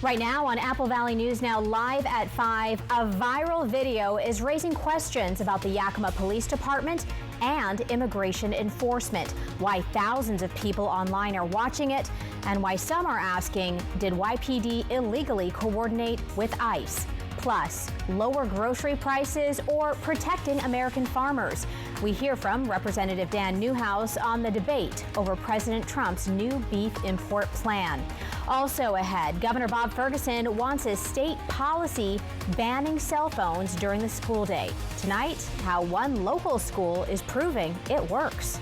Right now on Apple Valley News Now live at 5, a viral video is raising questions about the Yakima Police Department and immigration enforcement, why thousands of people online are watching it, and why some are asking, did YPD illegally coordinate with ICE? Plus, lower grocery prices or protecting American farmers. We hear from Representative Dan Newhouse on the debate over President Trump's new beef import plan. Also ahead, Governor Bob Ferguson wants his state policy banning cell phones during the school day. Tonight, how one local school is proving it works.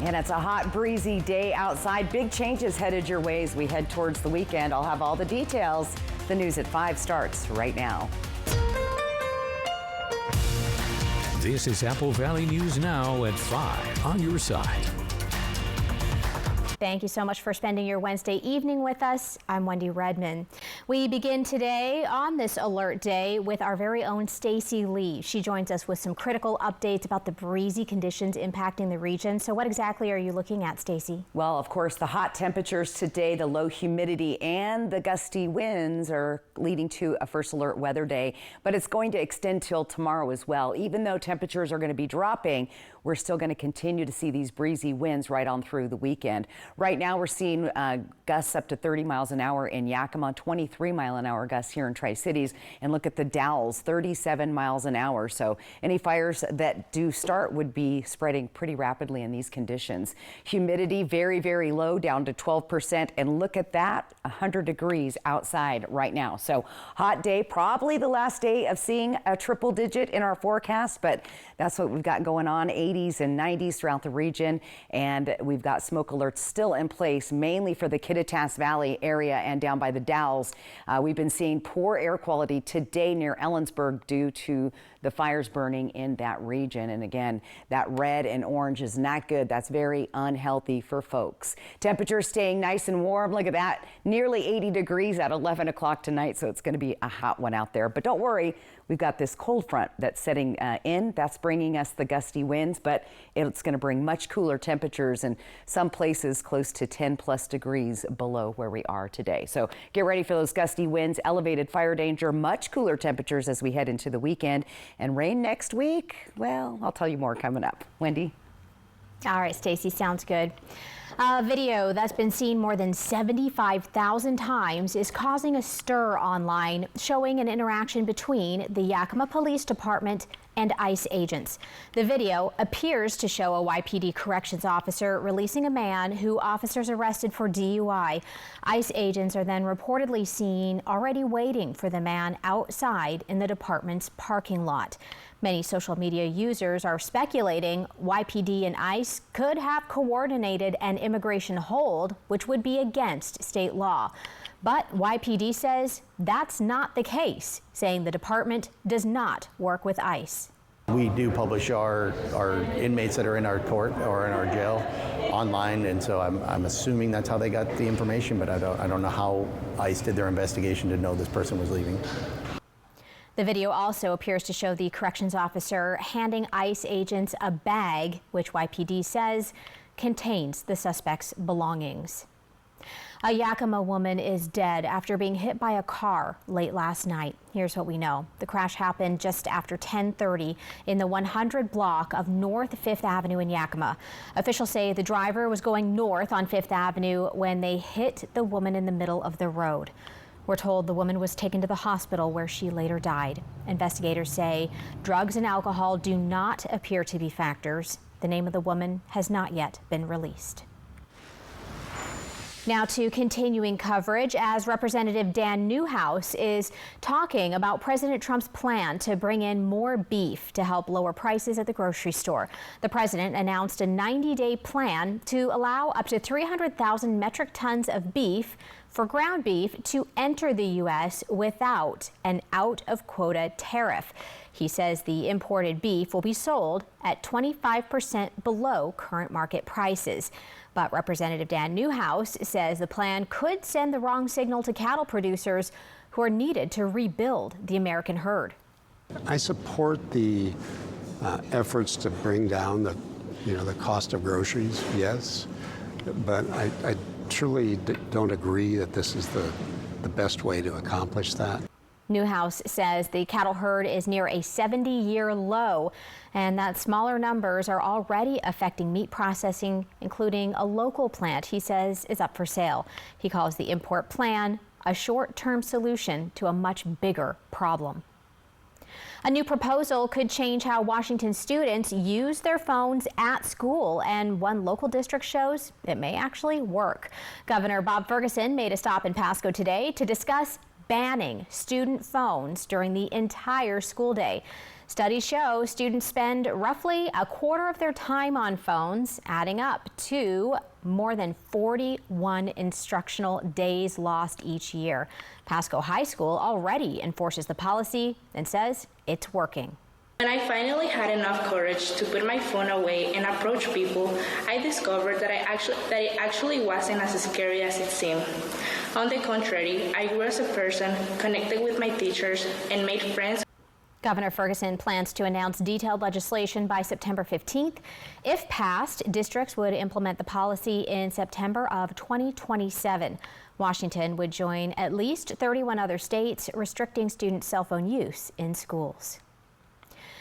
And it's a hot, breezy day outside. Big changes headed your way as we head towards the weekend. I'll have all the details. The news at 5 starts right now. This is Apple Valley News Now at 5 on your side. Thank you so much for spending your Wednesday evening with us. I'm Wendy Redman. We begin today on this alert day with our very own Stacy Lee. She joins us with some critical updates about the breezy conditions impacting the region. So what exactly are you looking at, Stacy? Well, of course, the hot temperatures today, the low humidity and the gusty winds are leading to a first alert weather day, but it's going to extend till tomorrow as well. Even though temperatures are going to be dropping, we're still going to continue to see these breezy winds right on through the weekend. Right now, we're seeing gusts up to 30 miles an hour in Yakima, 23-mile-an-hour gusts here in Tri-Cities. And look at the Dalles, 37 miles an hour. So any fires that do start would be spreading pretty rapidly in these conditions. Humidity very, very low, down to 12%. And look at that, 100 degrees outside right now. So hot day, probably the last day of seeing a triple digit in our forecast, but that's what we've got going on. 80s and 90s throughout the region. And we've got smoke alerts still in place, mainly for the Kittitas Valley area and down by the Dalles. We've been seeing poor air quality today near Ellensburg due to the fires burning in that region. And again, that red and orange is not good. That's very unhealthy for folks. Temperatures staying nice and warm. Look at that, nearly 80 degrees at 11 o'clock tonight. So it's going to be a hot one out there. But don't worry, we've got this cold front that's setting in. That's bringing us the gusty winds, but it's going to bring much cooler temperatures in some places close to 10+ degrees below where we are today. So get ready for those gusty winds, elevated fire danger, much cooler temperatures as we head into the weekend. And rain next week, well, I'll tell you more coming up. Wendy? All right, Stacy, sounds good. A video that's been seen more than 75,000 times is causing a stir online, showing an interaction between the Yakima Police Department and ICE agents. The video appears to show a YPD corrections officer releasing a man who officers arrested for DUI. ICE agents are then reportedly seen already waiting for the man outside in the department's parking lot. Many social media users are speculating YPD and ICE could have coordinated an immigration hold, which would be against state law. But YPD says that's not the case, saying the department does not work with ICE. We do publish our inmates that are in our court or in our jail online, and so I'm assuming that's how they got the information, but I don't know how ICE did their investigation to know this person was leaving. The video also appears to show the corrections officer handing ICE agents a bag, which YPD says contains the suspect's belongings. A Yakima woman is dead after being hit by a car late last night. Here's what we know. The crash happened just after 10:30 in the 100 block of North 5th Avenue in Yakima. Officials say the driver was going north on 5th Avenue when they hit the woman in the middle of the road. We're told the woman was taken to the hospital where she later died. Investigators say drugs and alcohol do not appear to be factors. The name of the woman has not yet been released. Now to continuing coverage, as Representative Dan Newhouse is talking about President Trump's plan to bring in more beef to help lower prices at the grocery store. The president announced a 90-day plan to allow up to 300,000 metric tons of beef for ground beef to enter the U.S. without an out-of-quota tariff. He says the imported beef will be sold at 25% below current market prices. But Representative Dan Newhouse says the plan could send the wrong signal to cattle producers who are needed to rebuild the American herd. I support the efforts to bring down the cost of groceries, yes, but I truly don't agree that this is the the best way to accomplish that. Newhouse says the cattle herd is near a 70-year low and that smaller numbers are already affecting meat processing, including a local plant he says is up for sale. He calls the import plan a short-term solution to a much bigger problem. A new proposal could change how Washington students use their phones at school, and one local district shows it may actually work. Governor Bob Ferguson made a stop in Pasco today to discuss banning student phones during the entire school day. Studies show students spend roughly a quarter of their time on phones, adding up to more than 41 instructional days lost each year. Pasco High School already enforces the policy and says it's working. When I finally had enough courage to put my phone away and approach people, I discovered that it actually wasn't as scary as it seemed. On the contrary, I grew as a person, connected with my teachers, and made friends. Governor Ferguson plans to announce detailed legislation by September 15th. If passed, districts would implement the policy in September of 2027. Washington would join at least 31 other states restricting student cell phone use in schools.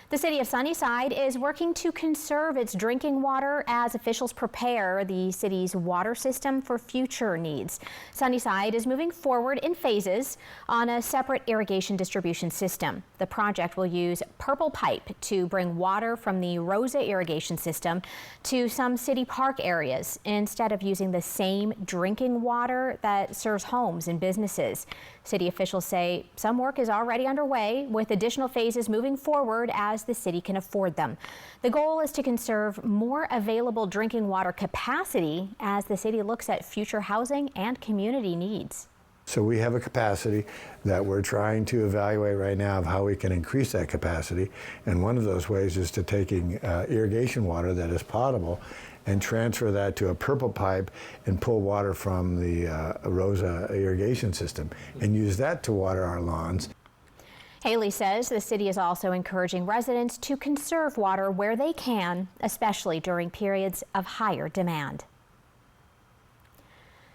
The city of Sunnyside is working to conserve its drinking water as officials prepare the city's water system for future needs. Sunnyside is moving forward in phases on a separate irrigation distribution system. The project will use purple pipe to bring water from the Rosa irrigation system to some city park areas instead of using the same drinking water that serves homes and businesses. City officials say some work is already underway, with additional phases moving forward as the city can afford them. The goal is to conserve more available drinking water capacity as the city looks at future housing and community needs. So we have a capacity that we're trying to evaluate right now of how we can increase that capacity. And one of those ways is to taking irrigation water that is potable and transfer that to a purple pipe and pull water from the Rosa irrigation system and use that to water our lawns. Haley says the city is also encouraging residents to conserve water where they can, especially during periods of higher demand.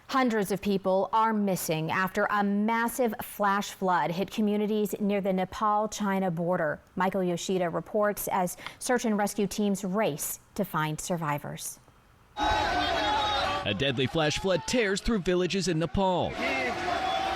Hundreds of people are missing after a massive flash flood hit communities near the Nepal-China border. Michael Yoshida reports as search and rescue teams race to find survivors. A deadly flash flood tears through villages in Nepal.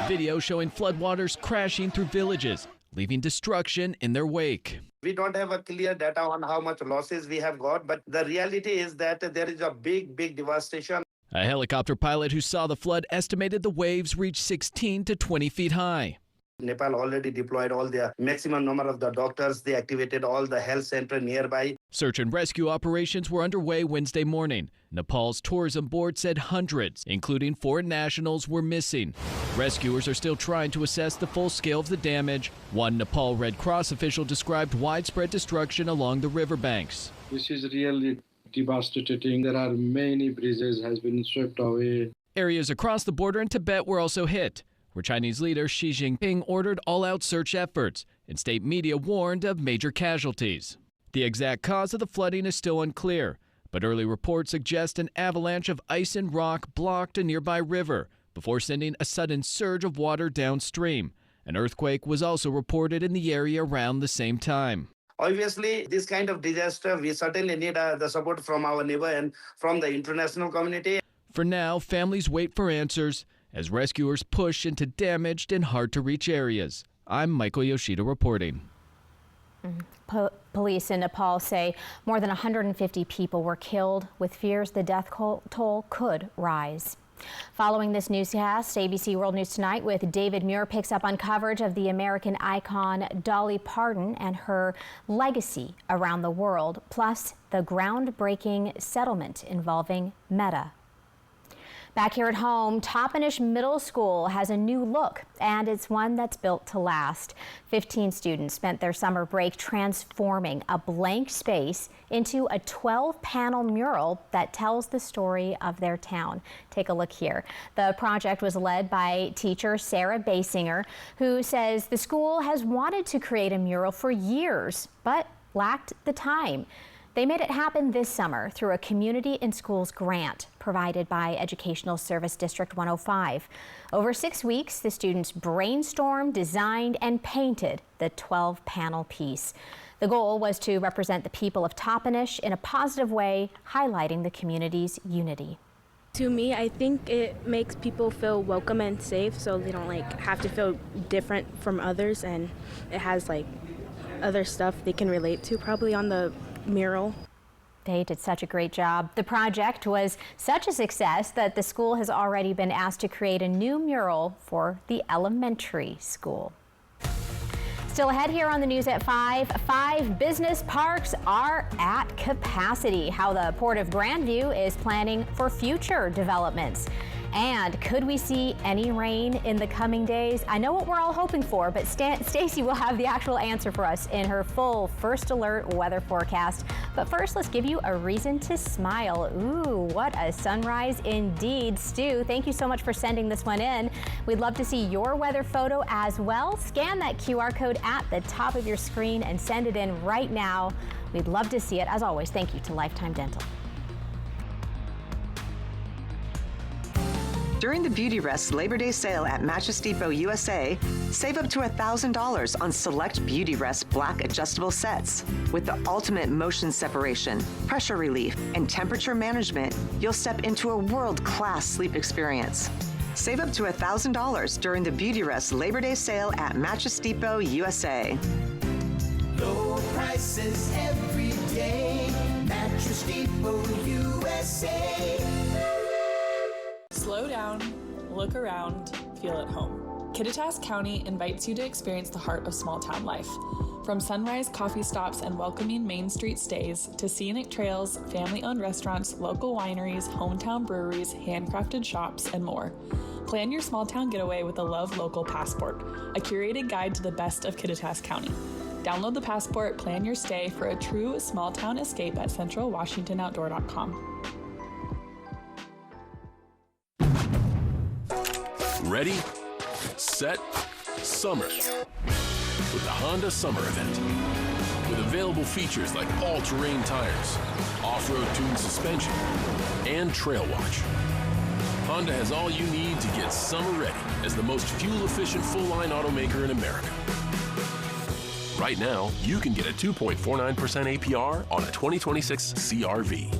Video showing floodwaters crashing through villages, leaving destruction in their wake. We don't have a clear data on how much losses we have got, but the reality is that there is a big devastation. A helicopter pilot who saw the flood estimated the waves reached 16 to 20 feet high. Nepal already deployed all their maximum number of the doctors. They activated all the health center nearby. Search and rescue operations were underway Wednesday morning. Nepal's tourism board said hundreds, including foreign nationals, were missing. Rescuers are still trying to assess the full scale of the damage. One Nepal Red Cross official described widespread destruction along the riverbanks. This is really devastating. There are many bridges has been swept away. Areas across the border in Tibet were also hit, where Chinese leader Xi Jinping ordered all-out search efforts, and state media warned of major casualties. The exact cause of the flooding is still unclear, but early reports suggest an avalanche of ice and rock blocked a nearby river before sending a sudden surge of water downstream. An earthquake was also reported in the area around the same time. Obviously, this kind of disaster, we certainly need the support from our neighbor and from the international community. For now, families wait for answers as rescuers push into damaged and hard-to-reach areas. I'm Michael Yoshida reporting. Police in Nepal say more than 150 people were killed, with fears the death toll could rise. Following this newscast, ABC World News Tonight with David Muir picks up on coverage of the American icon Dolly Parton and her legacy around the world, plus the groundbreaking settlement involving Meta. Back here at home, Toppenish Middle School has a new look, and it's one that's built to last. 15 students spent their summer break transforming a blank space into a 12-panel mural that tells the story of their town. Take a look here. The project was led by teacher Sarah Basinger, who says the school has wanted to create a mural for years, but lacked the time. They made it happen this summer through a Community in Schools grant provided by Educational Service District 105. Over 6 weeks, the students brainstormed, designed, and painted the 12-panel piece. The goal was to represent the people of Toppenish in a positive way, highlighting the community's unity. To me, I think it makes people feel welcome and safe, so they don't have to feel different from others, and it has other stuff they can relate to probably on the mural. They did such a great job. The project was such a success that the school has already been asked to create a new mural for the elementary school. Still ahead here on the news at 5, 5 business parks are at capacity. How the Port of Grandview is planning for future developments. And could we see any rain in the coming days? I know what we're all hoping for, but Stacy will have the actual answer for us in her full First Alert weather forecast. But first, let's give you a reason to smile. Ooh, what a sunrise indeed. Stu, thank you so much for sending this one in. We'd love to see your weather photo as well. Scan that QR code at the top of your screen and send it in right now. We'd love to see it. As always, thank you to Lifetime Dental. During the Beauty Rest Labor Day sale at Mattress Depot USA, save up to $1,000 on select Beauty Rest black adjustable sets. With the ultimate motion separation, pressure relief, and temperature management, you'll step into a world-class sleep experience. Save up to $1,000 during the Beauty Rest Labor Day sale at Mattress Depot USA. Low prices every day, Mattress Depot USA. Slow down, look around, feel at home. Kittitas County invites you to experience the heart of small-town life. From sunrise coffee stops and welcoming Main Street stays to scenic trails, family-owned restaurants, local wineries, hometown breweries, handcrafted shops, and more. Plan your small-town getaway with the Love Local Passport, a curated guide to the best of Kittitas County. Download the Passport, plan your stay for a true small-town escape at centralwashingtonoutdoor.com. Ready, set, summer with the Honda Summer Event. With available features like all-terrain tires, off-road tuned suspension, and Trail Watch. Honda has all you need to get summer ready as the most fuel-efficient full-line automaker in America. Right now, you can get a 2.49% APR on a 2026 CR-V.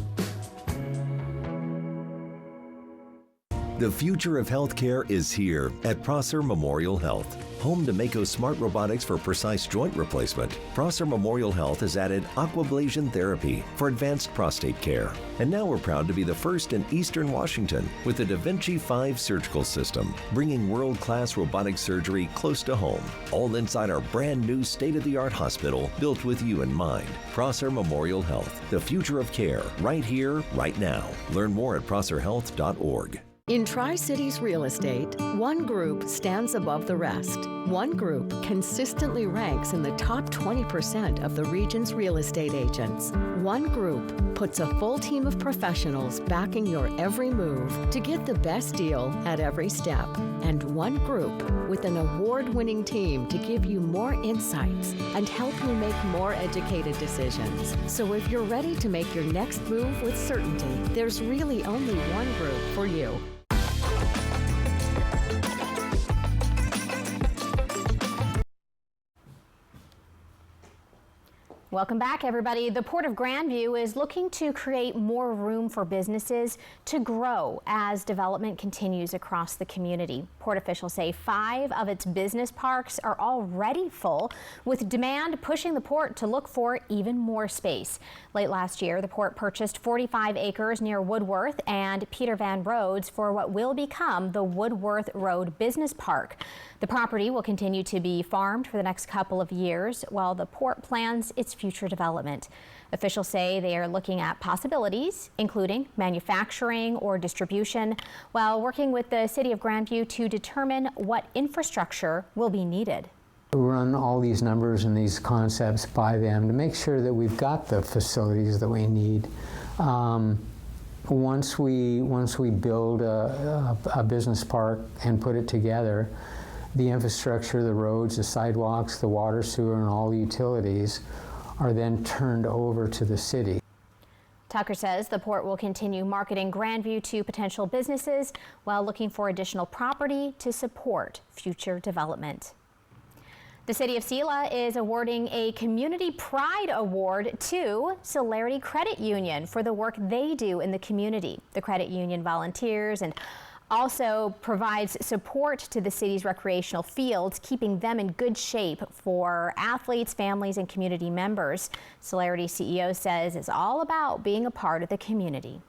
The future of healthcare is here at Prosser Memorial Health. Home to Mako Smart Robotics for precise joint replacement, Prosser Memorial Health has added aquablation therapy for advanced prostate care. And now we're proud to be the first in Eastern Washington with the Da Vinci 5 surgical system, bringing world-class robotic surgery close to home, all inside our brand new state-of-the-art hospital built with you in mind. Prosser Memorial Health, the future of care, right here, right now. Learn more at prosserhealth.org. In Tri-Cities Real Estate, one group stands above the rest. One group consistently ranks in the top 20% of the region's real estate agents. One group puts a full team of professionals backing your every move to get the best deal at every step. And one group with an award-winning team to give you more insights and help you make more educated decisions. So if you're ready to make your next move with certainty, there's really only one group for you. Welcome back, everybody. The Port of Grandview is looking to create more room for businesses to grow as development continues across the community. Port officials say 5 of its business parks are already full, with demand pushing the port to look for even more space. Late last year, the port purchased 45 acres near Woodworth and Peter Van Roads for what will become the Woodworth Road Business Park. The property will continue to be farmed for the next couple of years while the port plans its future development. Officials say they are looking at possibilities, including manufacturing or distribution, while working with the City of Grandview to determine what infrastructure will be needed. We run all these numbers and these concepts by them to make sure that we've got the facilities that we need. Once we build a business park and put it together, the infrastructure, the roads, the sidewalks, the water, sewer, and all the utilities are then turned over to the city. Tucker says the port will continue marketing Grandview to potential businesses while looking for additional property to support future development. The city of Selah is awarding a Community Pride Award to Solarity Credit Union for the work they do in the community. The credit union volunteers and also provides support to the city's recreational fields, keeping them in good shape for athletes, families, and community members. Solarity CEO says it's all about being a part of the community.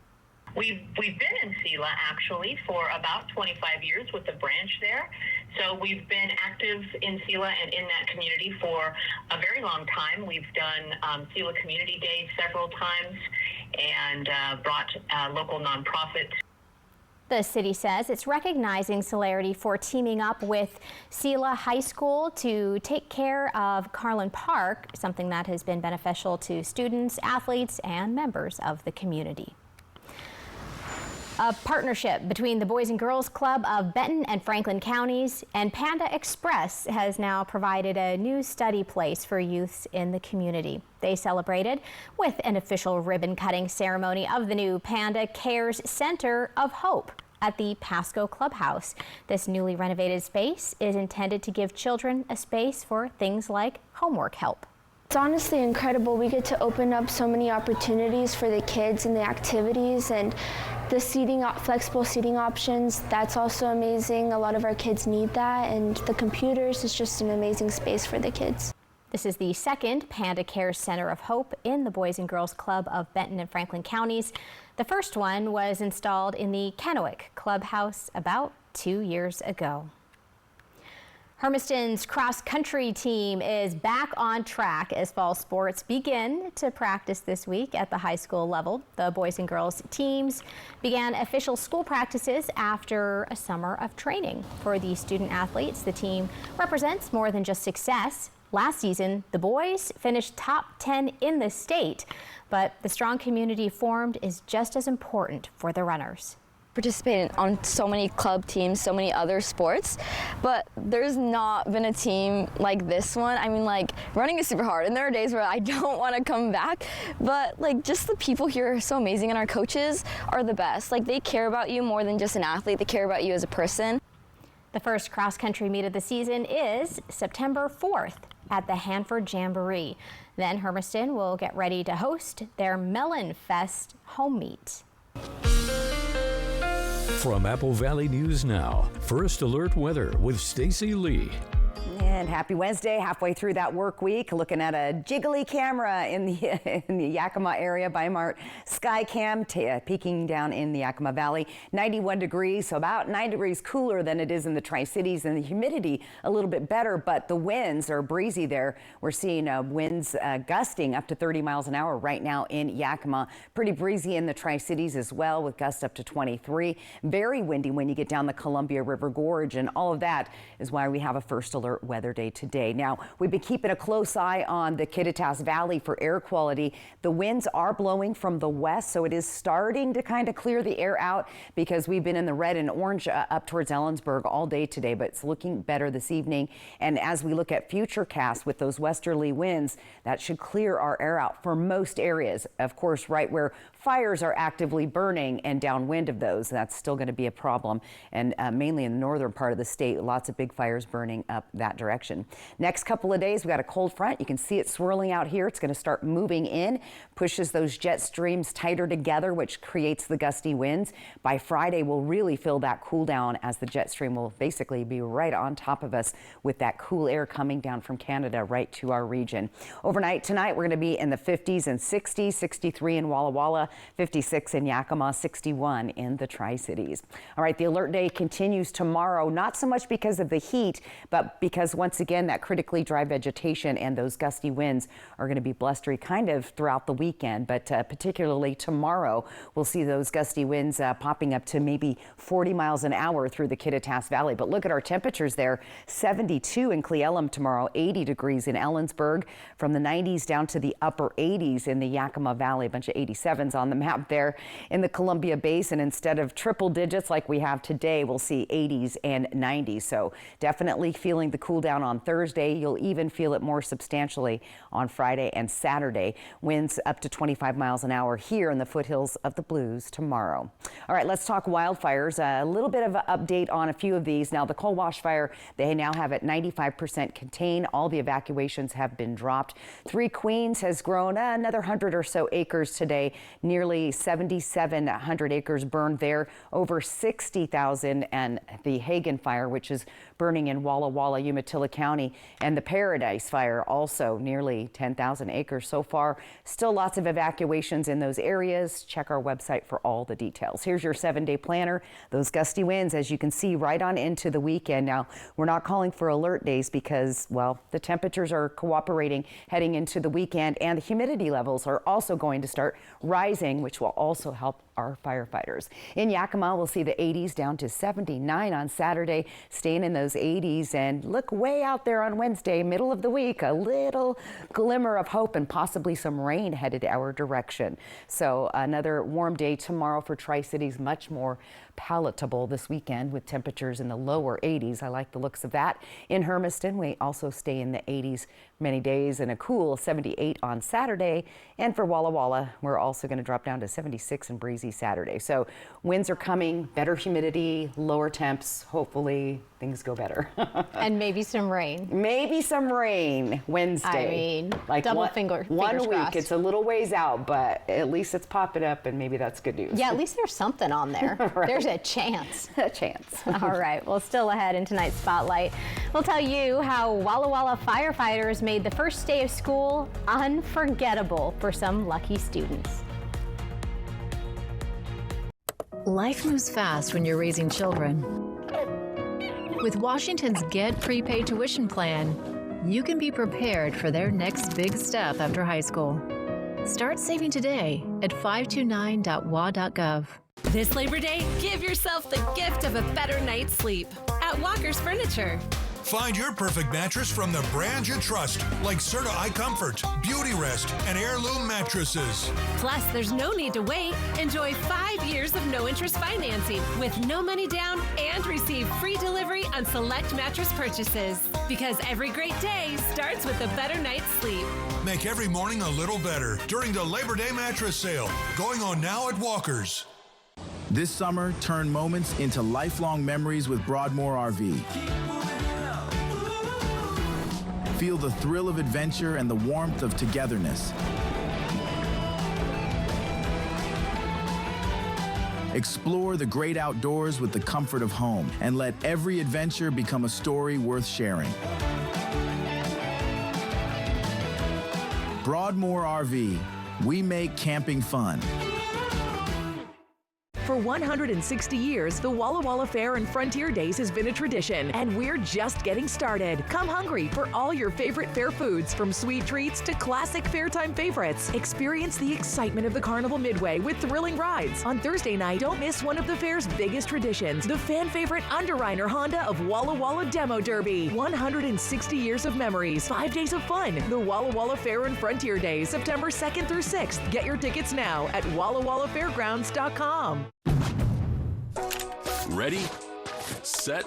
We've been in Selah actually for about 25 years with the branch there. So we've been active in Selah and in that community for a very long time. We've done Selah Community Days several times and brought local nonprofits. The city says it's recognizing Solarity for teaming up with Selah High School to take care of Carlin Park, something that has been beneficial to students, athletes, and members of the community. A partnership between the Boys and Girls Club of Benton and Franklin counties and Panda Express has now provided a new study place for youths in the community. They celebrated with an official ribbon cutting ceremony of the new Panda Cares Center of Hope at the Pasco Clubhouse. This newly renovated space is intended to give children a space for things like homework help. It's honestly incredible. We get to open up so many opportunities for the kids and the activities, and the seating, flexible seating options, that's also amazing. A lot of our kids need that, and the computers is just an amazing space for the kids. This is the second Panda Cares Center of Hope in the Boys and Girls Club of Benton and Franklin counties. The first one was installed in the Kennewick Clubhouse about 2 years ago. Hermiston's cross-country team is back on track as fall sports begin to practice this week at the high school level. The boys and girls teams began official school practices after a summer of training. For the student athletes, the team represents more than just success. Last season, the boys finished top 10 in the state, but the strong community formed is just as important for the runners. Participated on so many club teams, so many other sports, but there's not been a team like this one. I mean, like, running is super hard, and there are days where I don't want to come back, but like, just the people here are so amazing, and our coaches are the best. Like, they care about you more than just an athlete, they care about you as a person. The first cross-country meet of the season is September 4th at the Hanford Jamboree. Then Hermiston will get ready to host their Melon Fest home meet. From Apple Valley News Now, First Alert Weather with Stacy Lee. And happy Wednesday, halfway through that work week, looking at a jiggly camera in the Yakima area by Mart Skycam, peeking down in the Yakima Valley. 91 degrees, so about 9 degrees cooler than it is in the Tri-Cities, and the humidity a little bit better, but the winds are breezy there. We're seeing winds gusting up to 30 miles an hour right now in Yakima. Pretty breezy in the Tri-Cities as well, with gusts up to 23. Very windy when you get down the Columbia River Gorge, and all of that is why we have a first alert weather day today. Now, we've been keeping a close eye on the Kittitas Valley for air quality. The winds are blowing from the west, so it is starting to kind of clear the air out, because we've been in the red and orange up towards Ellensburg all day today, but it's looking better this evening. And as we look at future casts with those westerly winds, that should clear our air out for most areas. Of course, right where fires are actively burning and downwind of those, that's still going to be a problem. And mainly in the northern part of the state, lots of big fires burning up that direction. Next couple of days, we got a cold front. You can see it swirling out here. It's going to start moving in, pushes those jet streams tighter together, which creates the gusty winds. By Friday, we'll really feel that cool down, as the jet stream will basically be right on top of us with that cool air coming down from Canada right to our region. Overnight tonight, we're going to be in the 50s and 60s, 63 in Walla Walla, 56 in Yakima, 61 in the Tri-Cities. All right, the alert day continues tomorrow, not so much because of the heat, but because once again, that critically dry vegetation and those gusty winds are going to be blustery kind of throughout the weekend, but particularly tomorrow, we'll see those gusty winds popping up to maybe 40 miles an hour through the Kittitas Valley. But look at our temperatures there. 72 in Cle Elum tomorrow, 80 degrees in Ellensburg, from the 90s down to the upper 80s in the Yakima Valley. A bunch of 87s on the map there in the Columbia Basin. Instead of triple digits like we have today, we'll see 80s and 90s. So definitely feeling feeling the cool down on Thursday. You'll even feel it more substantially on Friday and Saturday. Winds up to 25 miles an hour here in the foothills of the Blues tomorrow. All right, let's talk wildfires. A little bit of an update on a few of these. Now, the Coal Wash Fire, they now have it 95% contained. All the evacuations have been dropped. Three Queens has grown another 100 or so acres today. Nearly 7,700 acres burned there. Over 60,000 and the Hagen Fire, which is burning in Walla Walla, Umatilla County, and the Paradise Fire, also nearly 10,000 acres so far. Still lots of evacuations in those areas. Check our website for all the details. Here's your 7-day planner. Those gusty winds, as you can see, right on into the weekend. Now, we're not calling for alert days because, well, the temperatures are cooperating heading into the weekend, and the humidity levels are also going to start rising, which will also help our firefighters. In Yakima, we'll see the 80s down to 79 on Saturday, staying in those 80s. And look way out there on Wednesday, middle of the week, a little glimmer of hope and possibly some rain headed our direction. So another warm day tomorrow for Tri-Cities, much more palatable this weekend with temperatures in the lower 80s. I like the looks of that. In Hermiston, we also stay in the 80s many days and a cool 78 on Saturday. And for Walla Walla, we're also going to drop down to 76 and breezy Saturday. So winds are coming, better humidity, lower temps. Hopefully things go better. And maybe some rain. Maybe some rain Wednesday. I mean, like double fingers one week. crossed. It's a little ways out, but at least it's popping up, and maybe that's good news. Yeah, at least there's something on there. Right. There's a chance. A chance. All right. Well, still ahead in tonight's Spotlight, we'll tell you how Walla Walla firefighters made the first day of school unforgettable for some lucky students. Life moves fast when you're raising children. With Washington's Get Prepaid Tuition Plan, you can be prepared for their next big step after high school. Start saving today at 529.wa.gov. This Labor Day, give yourself the gift of a better night's sleep at Walker's Furniture. Find your perfect mattress from the brands you trust, like Serta iComfort, Beauty Rest, and Heirloom mattresses. Plus, there's no need to wait. Enjoy 5 years of no-interest financing with no money down and receive free delivery on select mattress purchases. Because every great day starts with a better night's sleep. Make every morning a little better during the Labor Day mattress sale, going on now at Walker's. This summer, turn moments into lifelong memories with Broadmoor RV. Feel the thrill of adventure and the warmth of togetherness. Explore the great outdoors with the comfort of home, and let every adventure become a story worth sharing. Broadmoor RV, we make camping fun. For 160 years, the Walla Walla Fair and Frontier Days has been a tradition, and we're just getting started. Come hungry for all your favorite fair foods, from sweet treats to classic fairtime favorites. Experience the excitement of the Carnival Midway with thrilling rides. On Thursday night, don't miss one of the fair's biggest traditions, the fan favorite Underwriter Honda of Walla Walla Demo Derby. 160 years of memories, 5 days of fun. The Walla Walla Fair and Frontier Days, September 2nd through 6th. Get your tickets now at wallawallafairgrounds.com. Ready, set,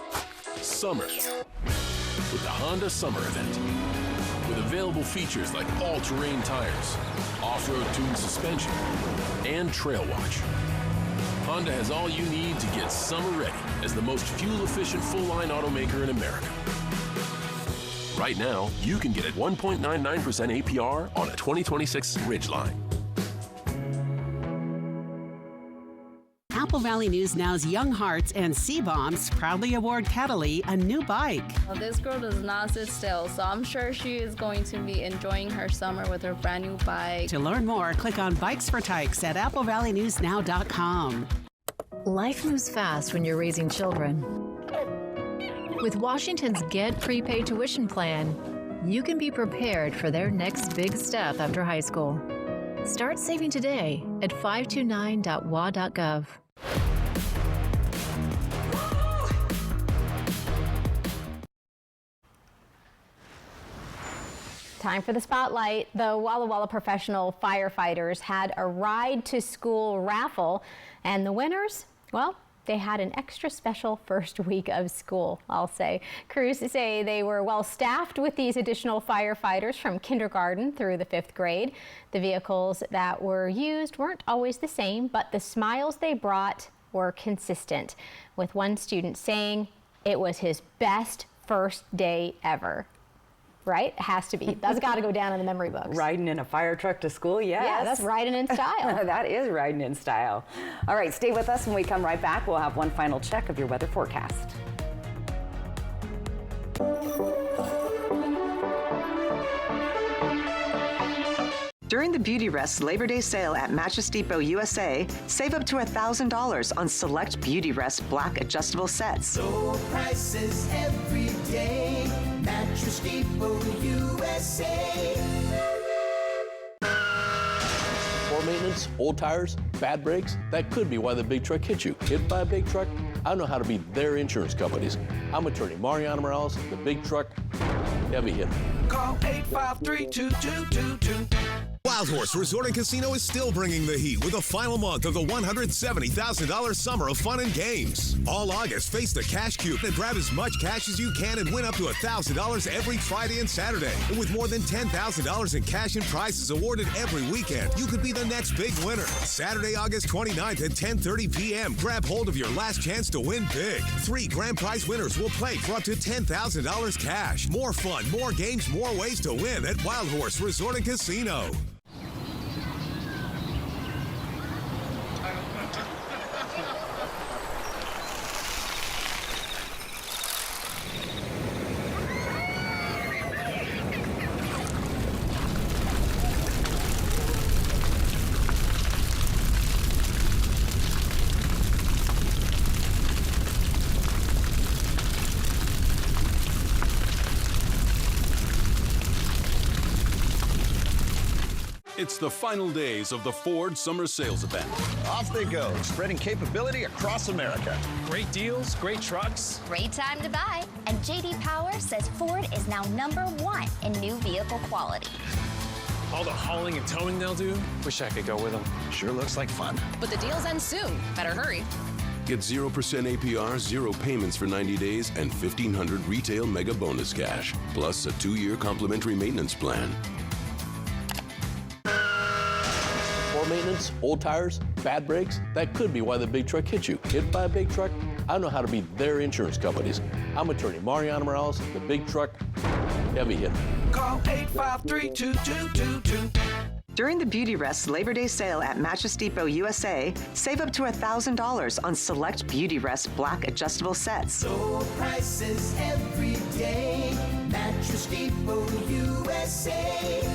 summer with the Honda Summer Event. With available features like all-terrain tires, off-road tuned suspension, and Trail Watch. Honda has all you need to get summer ready as the most fuel-efficient full-line automaker in America. Right now, you can get it 1.99% APR on a 2026 Ridgeline. Apple Valley News Now's Young Hearts and C-Bombs proudly award Cataly a new bike. Well, this girl does not sit still, so I'm sure she is going to be enjoying her summer with her brand new bike. To learn more, click on Bikes for Tykes at applevalleynewsnow.com. Life moves fast when you're raising children. With Washington's Get Prepaid Tuition Plan, you can be prepared for their next big step after high school. Start saving today at 529.wa.gov. Time for the Spotlight. The Walla Walla professional firefighters had a ride to school raffle, and the winners, well, they had an extra special first week of school, I'll say. Crews say they were well staffed with these additional firefighters from kindergarten through the 5th grade. The vehicles that were used weren't always the same, but the smiles they brought were consistent, with one student saying it was his best first day ever. Right? It has to be. That's got to go down in the memory books. Riding in a fire truck to school, yes. Yeah, that's riding in style. That is riding in style. All right, stay with us. When we come right back, we'll have one final check of your weather forecast. During the Beauty Rest Labor Day sale at Mattress Depot USA, save up to $1,000 on select Beauty Rest black adjustable sets. Low prices every day. Mattress Depot USA. Poor maintenance, old tires, bad brakes, that could be why the big truck hit you. Hit by a big truck? I know how to be their insurance companies. I'm attorney Mariana Morales, the big truck heavy hitter. Call 853-2222. Wild Horse Resort and Casino is still bringing the heat with the final month of the $170,000 Summer of Fun and Games. All August, face the cash cube and grab as much cash as you can and win up to $1,000 every Friday and Saturday. And with more than $10,000 in cash and prizes awarded every weekend, you could be the next big winner. Saturday, August 29th at 10:30 p.m. Grab hold of your last chance to win big. 3 grand prize winners will play for up to $10,000 cash. More fun, more games, more ways to win at Wild Horse Resort and Casino. It's the final days of the Ford Summer Sales Event. Off they go, spreading capability across America. Great deals, great trucks. Great time to buy. And JD Power says Ford is now #1 in new vehicle quality. All the hauling and towing they'll do, wish I could go with them. Sure looks like fun. But the deals end soon. Better hurry. Get 0% APR, 0 payments for 90 days, and $1,500 retail mega bonus cash, plus a 2-year complimentary maintenance plan. Poor maintenance, old tires, bad brakes, that could be why the big truck hit you. Hit by a big truck? I know how to be their insurance companies. I'm attorney Mariana Morales, the big truck heavy hitter. Call 853-2222. During the Beauty Rest Labor Day sale at Mattress Depot USA, save up to $1,000 on select Beauty Rest black adjustable sets. Low prices every day. Mattress Depot USA.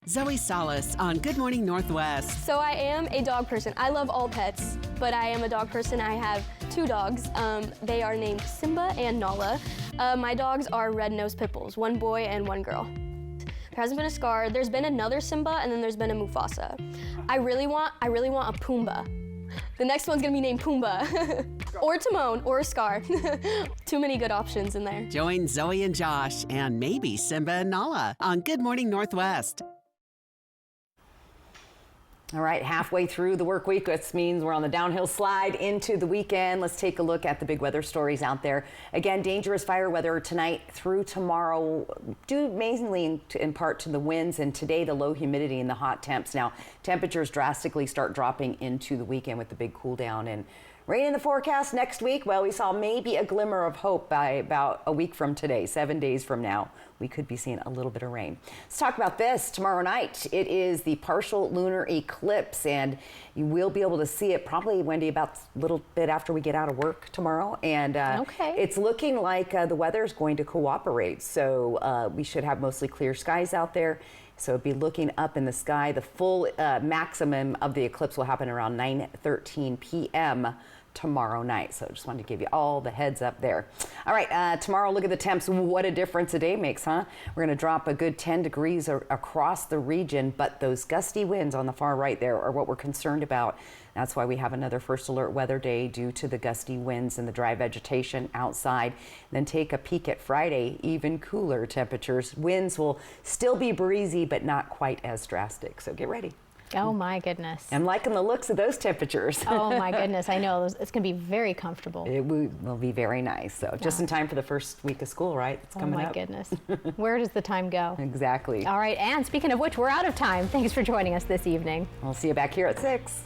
Zoe Salas on Good Morning Northwest. So I am a dog person. I love all pets, but I am a dog person. I have 2 dogs. They are named Simba and Nala. My dogs are red-nosed pit bulls, 1 boy and 1 girl. There hasn't been a Scar. There's been another Simba, and then there's been a Mufasa. I really want a Pumbaa. The next one's gonna be named Pumbaa. Or Timon, or a Scar. Too many good options in there. Join Zoe and Josh and maybe Simba and Nala on Good Morning Northwest. All right, halfway through the work week, this means we're on the downhill slide into the weekend. Let's take a look at the big weather stories out there. Again, dangerous fire weather tonight through tomorrow, due mainly in part to the winds, and today the low humidity and the hot temps. Now, temperatures drastically start dropping into the weekend with the big cool down and rain in the forecast next week. Well, we saw maybe a glimmer of hope by about a week from today, 7 days from now. We could be seeing a little bit of rain. Let's talk about this tomorrow night. It is the partial lunar eclipse, and you will be able to see it probably, Wendy, about a little bit after we get out of work tomorrow. And it's looking like the weather is going to cooperate. So we should have mostly clear skies out there. So be looking up in the sky. The full maximum of the eclipse will happen around 9:13 p.m. tomorrow night. So just wanted to give you all the heads up there. All right, tomorrow, look at the temps. What a difference a day makes, huh? We're going to drop a good 10 degrees across the region, but those gusty winds on the far right there are what we're concerned about. That's why we have another first alert weather day due to the gusty winds and the dry vegetation outside. Then take a peek at Friday, even cooler temperatures. Winds will still be breezy, but not quite as drastic. So get ready. Oh my goodness. I'm liking the looks of those temperatures. Oh my goodness, I know. It's going to be very comfortable. It will be very nice. So just in time for the first week of school, right? It's coming up. Oh my goodness. Where does the time go? Exactly. All right, and speaking of which, we're out of time. Thanks for joining us this evening. We'll see you back here at 6.